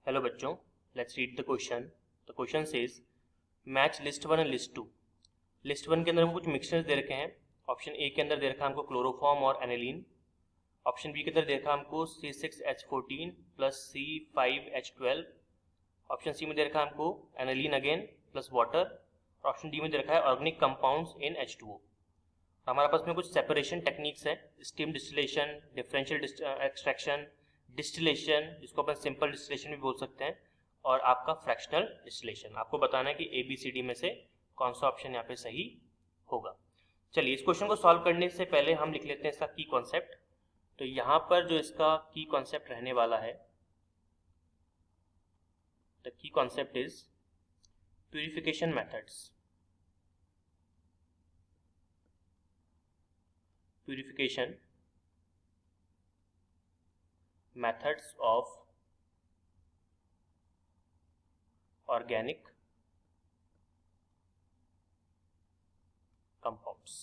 Hello बच्चों, let's read the question. The question says match list one and list two. List one के अंदर हमको कुछ mixtures दे रखे हैं। ऑप्शन ए के अंदर दे रखा है हमको क्लोरोफॉर्म और एनिलीन। ऑप्शन बी के अंदर दे रखा है हमको C6H14 plus C5H12। Option C में दे रखा है हमको एनिलीन अगेन प्लस वाटर। और ऑप्शन डी में दे रखा है ऑर्गेनिक कंपाउंड्स इन H2O। हमारे पास में कुछ सेपरेशन टेक्निक्स हैं, steam distillation, differential extraction, distillation, जिसको अपन सिंपल डिस्टिलेशन भी बोल सकते हैं, और आपका फ्रैक्शनल डिस्टिलेशन। आपको बताना है कि ABCD में से कौन सा ऑप्शन यहाँ पे सही होगा। चलिए, इस क्वेश्चन को सॉल्व करने से पहले हम लिख लेते हैं इसका की कॉन्सेप्ट। तो यहाँ पर जो इसका की कॉन्सेप्ट रहने वाला है, the key concept is purification methods. Purification methods of organic compounds।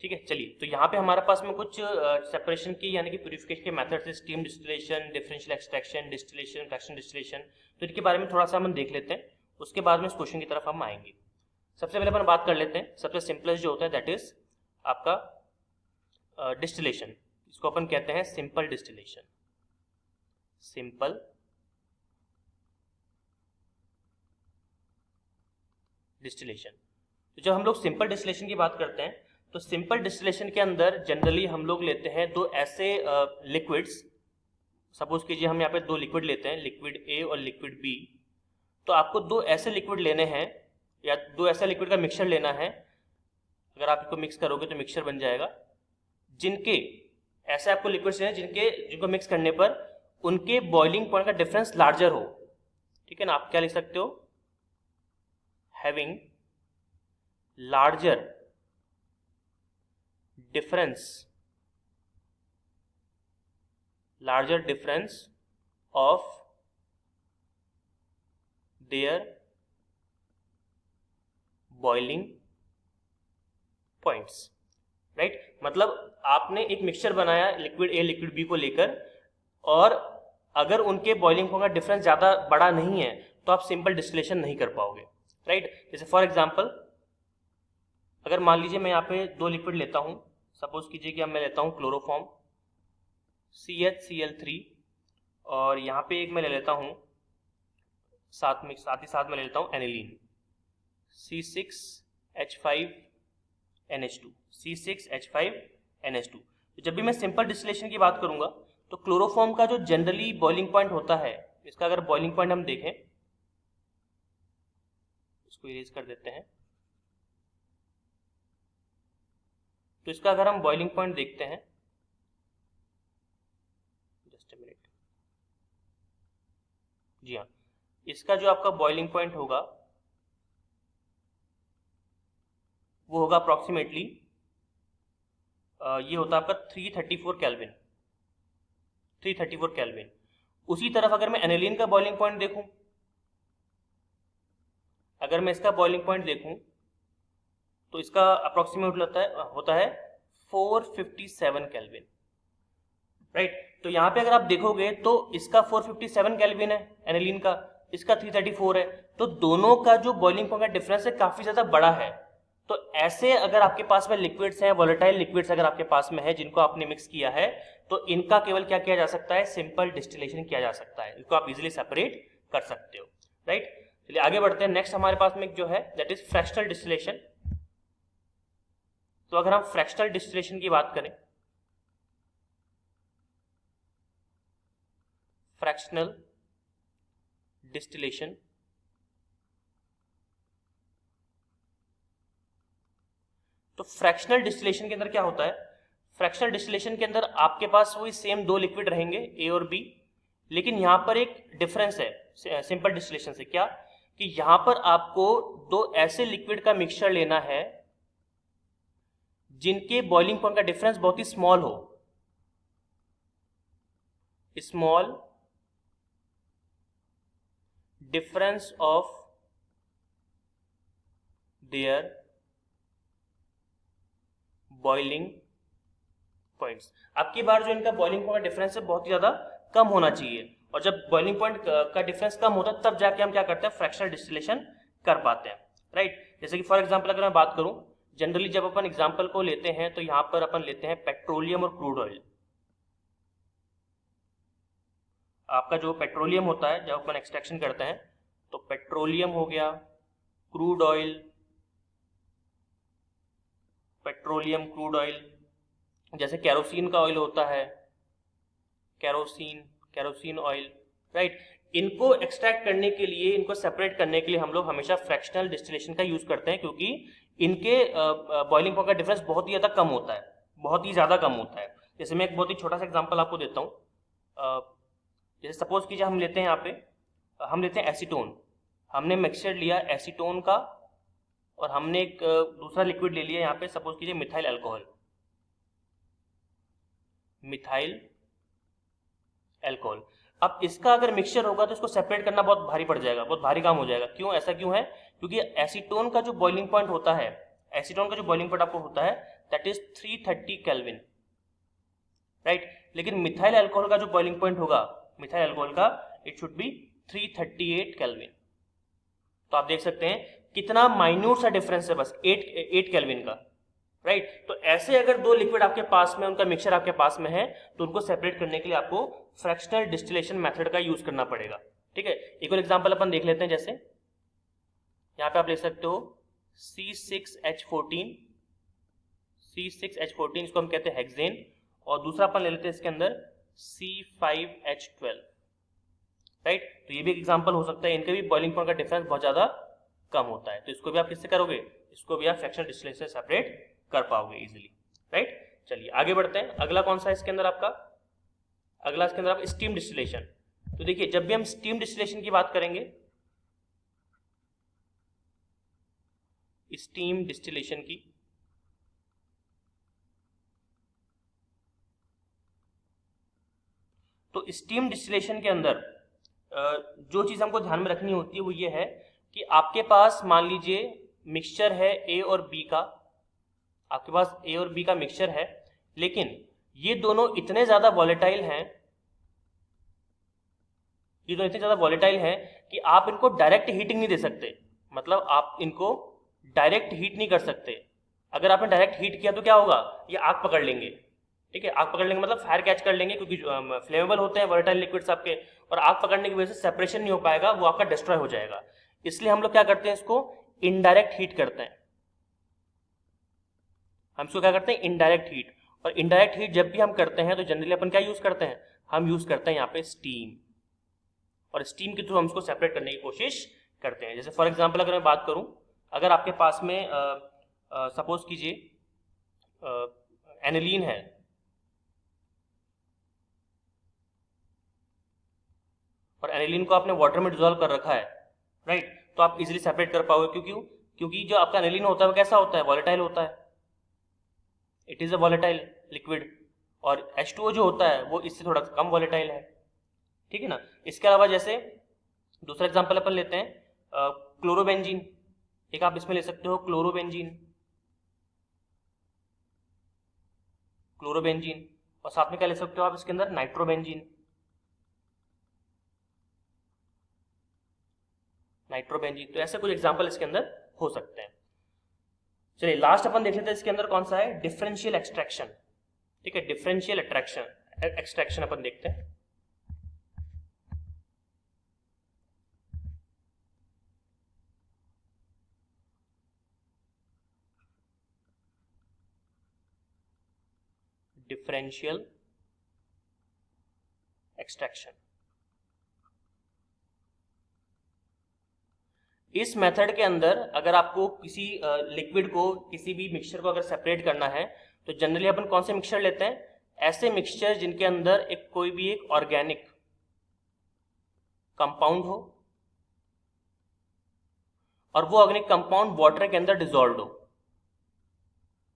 ठीक है, चलिए, तो यहाँ पे हमारे पास में कुछ सेपरेशन की यानी कि प्यूरिफिकेशन के मेथड्स है, steam distillation, differential extraction, distillation, fractional distillation. तो इनके बारे में थोड़ा सा हम देख लेते हैं, उसके बाद में इस क्वेश्चन की तरफ हम आएंगे। सबसे पहले अपन बात कर लेते हैं, सबसे सिंपलेस्ट जो होता है दैट इज आपका डिस्टिलेशन। इसको अपन कहते हैं सिंपल डिस्टिलेशन। Simple distillation. तो जब हम लोग सिंपल डिस्टिलेशन की बात करते हैं, तो सिंपल डिस्टिलेशन के अंदर जनरली हम लोग लेते हैं दो ऐसे लिक्विड्स। सपोज कीजिए हम यहाँ पे दो लिक्विड लेते हैं, लिक्विड ए और लिक्विड बी। तो आपको दो ऐसे लिक्विड लेने हैं या दो ऐसा लिक्विड का मिक्सचर लेना है। अगर आप इसको मिक्स करोगे तो मिक्सचर बन जाएगा, जिनके ऐसे आपको लिक्विड्स हैं जिनको मिक्स करने पर उनके बॉइलिंग पॉइंट का डिफरेंस लार्जर हो। ठीक है ना, आप क्या लिख सकते हो, having larger difference of their boiling points. Right, मतलब आपने एक मिक्सचर बनाया लिक्विड ए लिक्विड बी को लेकर, और अगर उनके बॉइलिंग पॉइंट का डिफरेंस ज्यादा बड़ा नहीं है तो आप सिंपल डिस्टिलेशन नहीं कर पाओगे। राइट, जैसे फॉर एग्जांपल अगर मान लीजिए मैं यहाँ पे दो लिक्विड लेता हूँ, सपोज कीजिए कि अब मैं लेता हूँ क्लोरोफॉर्म CHCl3, और यहाँ पे एक मैं ले लेता हूँ साथ ही साथ में ले लेता हूँ एनिलीन C6H5NH2। C6H5NH2। तो जब भी मैं सिंपल डिस्टिलेशन की बात करूंगा तो क्लोरोफॉर्म का जो जनरली बॉइलिंग पॉइंट होता है, इसका अगर बॉइलिंग पॉइंट हम देखें, इसको इरेज कर देते हैं, तो इसका अगर हम बॉइलिंग पॉइंट देखते हैं, जस्ट अ मिनट, जी हाँ, इसका जो आपका बॉइलिंग पॉइंट होगा वो होगा अप्रोक्सीमेटली ये होता है आपका 334 केल्विन। उसी तरफ अगर मैं एनिलीन का बॉइलिंग पॉइंट देखूं, अगर मैं इसका बॉइलिंग पॉइंट देखूं तो इसका अप्रोक्सीमेट होता है 457 केल्विन। राइट, तो यहाँ पे अगर आप देखोगे तो इसका 457 केल्विन है एनिलीन का, इसका 334 है, तो दोनों का जो बॉइलिंग पॉइंट का डिफरेंस है काफी ज्यादा बड़ा है। तो ऐसे अगर आपके पास में लिक्विड्स हैं, वोलेटाइल लिक्विड्स अगर आपके पास में है जिनको आपने मिक्स किया है, तो इनका केवल क्या किया जा सकता है, सिंपल डिस्टिलेशन किया जा सकता है। इनको आप इजीली सेपरेट कर सकते हो। राइट, चलिए आगे बढ़ते हैं। नेक्स्ट हमारे पास में जो है दैट इज फ्रैक्शनल डिस्टिलेशन। तो अगर हम फ्रैक्शनल डिस्टिलेशन की बात करें, फ्रैक्शनल डिस्टिलेशन, तो फ्रैक्शनल डिस्टिलेशन के अंदर क्या होता है, फ्रैक्शनल डिस्टिलेशन के अंदर आपके पास वही सेम दो लिक्विड रहेंगे ए और बी, लेकिन यहां पर एक डिफरेंस है सिंपल डिस्टिलेशन से। क्या कि यहां पर आपको दो ऐसे लिक्विड का मिक्सचर लेना है जिनके बॉइलिंग पॉइंट का डिफरेंस बहुत ही स्मॉल हो, small difference of their boiling points. अब की बार जो इनका बॉइलिंग पॉइंट का डिफरेंस है बहुत ही ज्यादा कम होना चाहिए, और जब बॉइलिंग पॉइंट का डिफरेंस कम होता है तब जाके हम क्या करते हैं, फ्रैक्शनल डिस्टिलेशन कर पाते हैं, राइट। जैसे कि फॉर एग्जांपल अगर मैं बात करूं, जनरली जब अपन एग्जांपल को लेते हैं तो यहां पर अपन लेते हैं पेट्रोलियम और क्रूड ऑयल। आपका जो पेट्रोलियम होता है जब अपन एक्सट्रैक्शन करते हैं तो पेट्रोलियम हो गया, crude oil, petroleum crude oil, जैसे कैरोसिन का ऑयल होता है, कैरोसिन ऑयल, राइट। इनको एक्सट्रैक्ट करने के लिए, इनको सेपरेट करने के लिए हम लोग हमेशा फ्रैक्शनल डिस्टिलेशन का यूज करते हैं, क्योंकि इनके बॉइलिंग पॉइंट का डिफरेंस बहुत ही ज्यादा कम होता है, बहुत ही ज्यादा कम होता है। जैसे मैं एक बहुत ही छोटा सा एग्जांपल आपको देता हूँ। जैसे सपोज कीजिए हम लेते हैं यहाँ पे, हम लेते हैं एसीटोन। हमने मिक्सचर लिया एसीटोन का और हमने एक दूसरा लिक्विड ले लिया यहाँ पे, सपोज कीजिए मिथाइल अल्कोहल, मिथाइल अल्कोहल। अब इसका अगर मिक्सचर होगा तो इसको सेपरेट करना बहुत भारी पड़ जाएगा, बहुत भारी काम हो जाएगा। क्यों, ऐसा क्यों है? क्योंकि एसीटोन का जो बॉइलिंग पॉइंट होता है, एसीटोन का जो बॉइलिंग पॉइंट आपको होता है दैट इज 330 केल्विन, राइट। लेकिन मिथाइल अल्कोहल का जो बॉइलिंग पॉइंट होगा, मिथाइल अल्कोहल का, इट शुड बी 338 केल्विन। तो आप देख सकते हैं कितना माइन्यूट सा डिफरेंस है, बस 8 केल्विन का, राइट। तो ऐसे अगर दो लिक्विड आपके पास में, उनका मिक्सचर आपके पास में है, तो उनको सेपरेट करने के लिए आपको फ्रैक्शनल डिस्टिलेशन मेथड का यूज करना पड़ेगा, ठीक है। एक और एग्जांपल अपन देख लेते हैं। जैसे यहाँ पे आप ले सकते हो C6H14, C6H14 इसको हम कहते हैं हेक्सेन, और दूसरा अपन ले लेते हैं इसके अंदर C5H12, राइट। तो ये भी एक एग्जांपल हो सकता है, इनके भी बॉइलिंग पॉइंट का डिफरेंस बहुत ज्यादा कम होता है, तो इसको भी आप किससे करोगे, इसको भी आप फ्रैक्शनल डिस्टिलेशन से सेपरेट कर पाओगे इजीली, राइट। चलिए आगे बढ़ते हैं। अगला कौन सा है इसके अंदर आपका, अगला इसके अंदर आप स्टीम डिस्टिलेशन। तो देखिए जब भी हम स्टीम डिस्टिलेशन की बात करेंगे, स्टीम डिस्टिलेशन की, तो स्टीम डिस्टिलेशन के अंदर जो चीज हमको ध्यान में रखनी होती है वो ये है कि आपके पास मान लीजिए मिक्सचर है ए और बी का, आपके पास ए और बी का मिक्सचर है, लेकिन ये दोनों इतने ज्यादा वॉलेटाइल हैं, ये दोनों इतने ज्यादा वॉलेटाइल हैं कि आप इनको डायरेक्ट हीटिंग नहीं दे सकते। मतलब आप इनको डायरेक्ट हीट नहीं कर सकते। अगर आपने डायरेक्ट हीट किया तो क्या होगा, ये आग पकड़ लेंगे, ठीक है। आग पकड़ लेंगे मतलब फायर कैच कर लेंगे, क्योंकि फ्लेमेबल होते हैं वॉलेटाइल लिक्विड्स आपके, और आग पकड़ने की वजह से सेपरेशन नहीं हो पाएगा, वो आपका डिस्ट्रॉय हो जाएगा। इसलिए हम लोग क्या करते हैं, इसको इनडायरेक्ट हीट करते हैं। हम इसको क्या करते हैं, इनडायरेक्ट हीट। और इनडायरेक्ट हीट जब भी हम करते हैं तो जनरली अपन क्या यूज करते हैं, हम यूज करते हैं यहाँ पे स्टीम, और स्टीम के थ्रू हम इसको सेपरेट करने की कोशिश करते हैं। जैसे फॉर एग्जांपल अगर मैं बात करूं, अगर आपके पास में सपोज कीजिए एनिलीन है, और एनिलीन को आपने वाटर में डिसॉल्व कर रखा है, राइट, तो आप इजीली सेपरेट कर पाओगे। क्योंकि जो आपका एनिलीन होता है वो कैसा होता है, वॉलेटाइल होता है, it is a volatile liquid, और H2O जो होता है वो इससे थोड़ा कम वॉलेटाइल है, ठीक है ना। इसके अलावा जैसे दूसरा एग्जांपल अपन लेते हैं क्लोरोबेंजीन, एक आप इसमें ले सकते हो क्लोरोबेंजीन, क्लोरोबेंजीन, और साथ में क्या ले सकते हो आप इसके अंदर, नाइट्रोबेंजीन, नाइट्रोबेंजीन। तो ऐसे कुछ एग्जांपल इसके अंदर हो सकते हैं। चलिए लास्ट अपन देख लेते हैं इसके अंदर कौन सा है, डिफरेंशियल एक्सट्रैक्शन, ठीक है। डिफरेंशियल एक्सट्रैक्शन अपन देखते हैं। डिफरेंशियल एक्सट्रैक्शन, इस मेथड के अंदर अगर आपको किसी लिक्विड को, किसी भी मिक्सचर को अगर सेपरेट करना है तो जनरली अपन कौन से मिक्सचर लेते हैं, ऐसे मिक्सचर जिनके अंदर एक कोई भी एक ऑर्गेनिक कंपाउंड हो, और वो ऑर्गेनिक कंपाउंड वाटर के अंदर डिसॉल्व हो।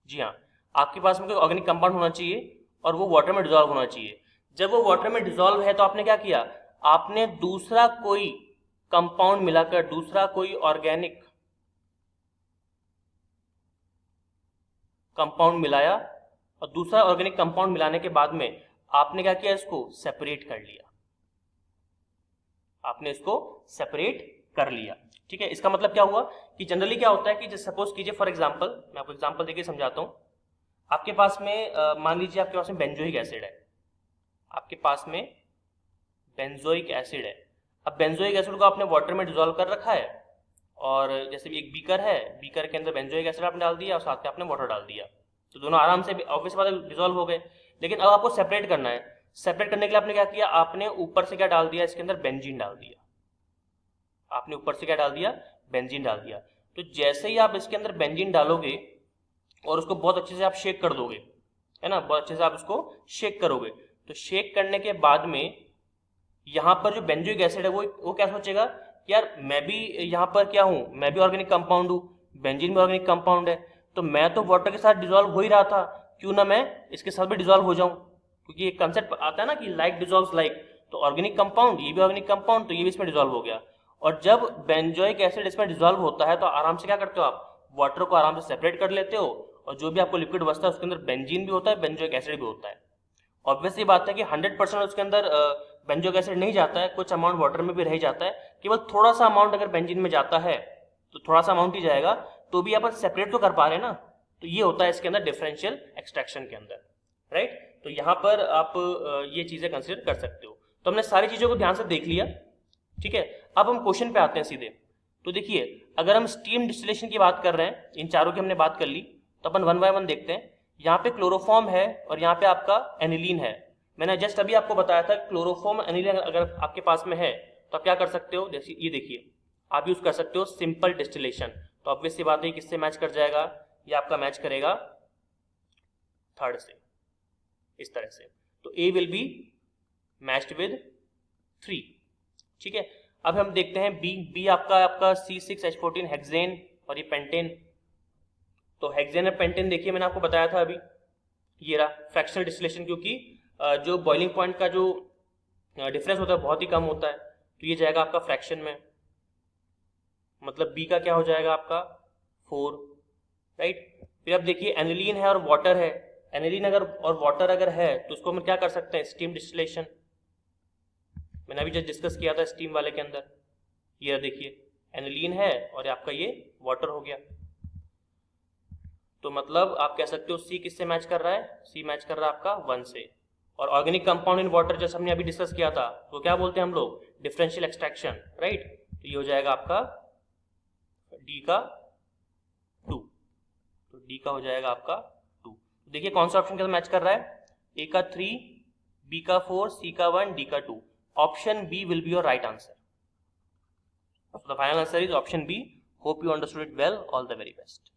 जी हाँ, आपके पास में कोई ऑर्गेनिक कंपाउंड होना चाहिए और वो वाटर में डिसॉल्व होना चाहिए। जब वो वाटर में डिसॉल्व है तो आपने क्या किया, आपने दूसरा कोई कंपाउंड मिलाकर, दूसरा कोई ऑर्गेनिक कंपाउंड मिलाया, और दूसरा ऑर्गेनिक कंपाउंड मिलाने के बाद में आपने क्या किया, इसको सेपरेट कर लिया, आपने इसको सेपरेट कर लिया। ठीक है, इसका मतलब क्या हुआ कि जनरली क्या होता है कि जैसे सपोज कीजिए फॉर एग्जांपल, मैं आपको एग्जांपल देके समझाता हूँ। आपके पास में मान लीजिए आपके पास में बेंजोइक एसिड है, आपके पास में बेंजोइक एसिड है। अब बेंजोइक एसिड को आपने वाटर में डिजोल्व कर रखा है, और जैसे भी एक बीकर है, बीकर के अंदर बेंजोइक एसिड आपने डाल दिया और साथ में आपने वाटर डाल दिया, तो दोनों आराम से ऑब्वियस बात है डिजोल्व हो गए। लेकिन अब आपको सेपरेट करना है। सेपरेट करने के लिए आपने क्या किया, आपने ऊपर से क्या डाल दिया, इसके अंदर बेंजीन डाल दिया। आपने ऊपर से क्या डाल दिया, बेंजीन डाल दिया। तो जैसे ही आप इसके अंदर बेंजीन डालोगे और उसको बहुत अच्छे से आप शेक कर दोगे, है ना, बहुत अच्छे से आप उसको शेक करोगे, तो शेक करने के बाद में यहाँ पर जो बेंजोइक एसिड है वो क्या सोचेगा कि यार मैं भी यहाँ पर क्या हूँ, मैं भी ऑर्गेनिक कंपाउंड हूँ, बेंजीन भी ऑर्गेनिक कंपाउंड है, तो मैं तो वाटर के साथ डिजोल्व हो ही रहा था, क्यों ना मैं इसके साथ भी डिजोल्व हो जाऊं। क्योंकि एक कंसेप्ट आता है ना कि लाइक डिजोल्व्स लाइक, तो ऑर्गेनिक कंपाउंड, ये भी ऑर्गेनिक कंपाउंड, तो ये भी इसमें डिजोल्व हो गया। और जब बेंजोइक एसिड इसमें डिजोल्व होता है तो आराम से क्या करते हो, आप वाटर को आराम से सेपरेट कर लेते हो, और जो भी आपको लिक्विड बचता है उसके अंदर बेंजीन भी होता है, बेंजोइक एसिड भी होता है। ऑब्वियसली बात है कि 100% उसके अंदर बेंजोइक एसिड नहीं जाता है, कुछ अमाउंट वाटर में भी रह जाता है, केवल थोड़ा सा अमाउंट अगर बेंजीन में जाता है तो थोड़ा सा अमाउंट ही जाएगा, तो भी अपन सेपरेट तो कर पा रहे हैं ना। तो ये होता है इसके अंदर डिफरेंशियल एक्सट्रैक्शन के अंदर, राइट। तो यहाँ पर आप ये चीजें कंसिडर कर सकते हो। तो हमने सारी चीजों को ध्यान से देख लिया, ठीक है। अब हम क्वेश्चन पे आते हैं सीधे। तो देखिए, अगर हम स्टीम डिस्टिलेशन की बात कर रहे हैं, इन चारों की हमने बात कर ली, तो अपन वन बाय वन देखते हैं। यहाँ पे क्लोरोफॉर्म है और यहाँ पे आपका एनिलीन है। मैंने जस्ट अभी आपको बताया था क्लोरोफॉर्म एनिलीन अगर आपके पास में है तो आप क्या कर सकते हो, जैसे ये देखिए आप यूज कर सकते हो सिंपल डिस्टिलेशन। तो ऑब्वियस सी बात है किससे मैच कर जाएगा, ये आपका मैच करेगा थर्ड से, इस तरह से। तो ए विल बी मैच्ड विद 3, ठीक है। अब हम देखते हैं बी आपका C6H14 हेक्सेन और ये पेंटेन। तो हेक्सेन और पेंटेन देखिए मैंने आपको बताया था अभी, ये रहा फ्रैक्शनल डिस्टिलेशन, क्योंकि जो बॉइलिंग पॉइंट का जो डिफरेंस होता है बहुत ही कम होता है, तो ये जाएगा आपका फ्रैक्शन में, मतलब बी का क्या हो जाएगा आपका 4, राइट। फिर अब देखिए एनिलीन है और वाटर है, एनिलीन अगर और वाटर अगर है तो उसको हम क्या कर सकते हैं, स्टीम डिस्टिलेशन। मैंने अभी जस्ट डिस्कस किया था स्टीम वाले के अंदर, ये देखिए एनिलीन है और आपका ये वाटर हो गया। तो मतलब आप कह सकते हो सी किससे मैच कर रहा है, सी मैच कर रहा है आपका 1 से। और ऑर्गेनिक कंपाउंड इन वाटर जैसे हमने अभी डिस्कस किया था, तो क्या बोलते हैं हम लोग, डिफरेंशियल एक्सट्रैक्शन, राइट। तो ये हो जाएगा आपका डी का 2, तो डी का हो जाएगा आपका 2। देखिए कौन सा ऑप्शन के साथ मैच कर रहा है, ए का 3, बी का 4, सी का 1, डी का 2। Option B will be your right answer. So the final answer is option B. Hope you understood it well. All the very best.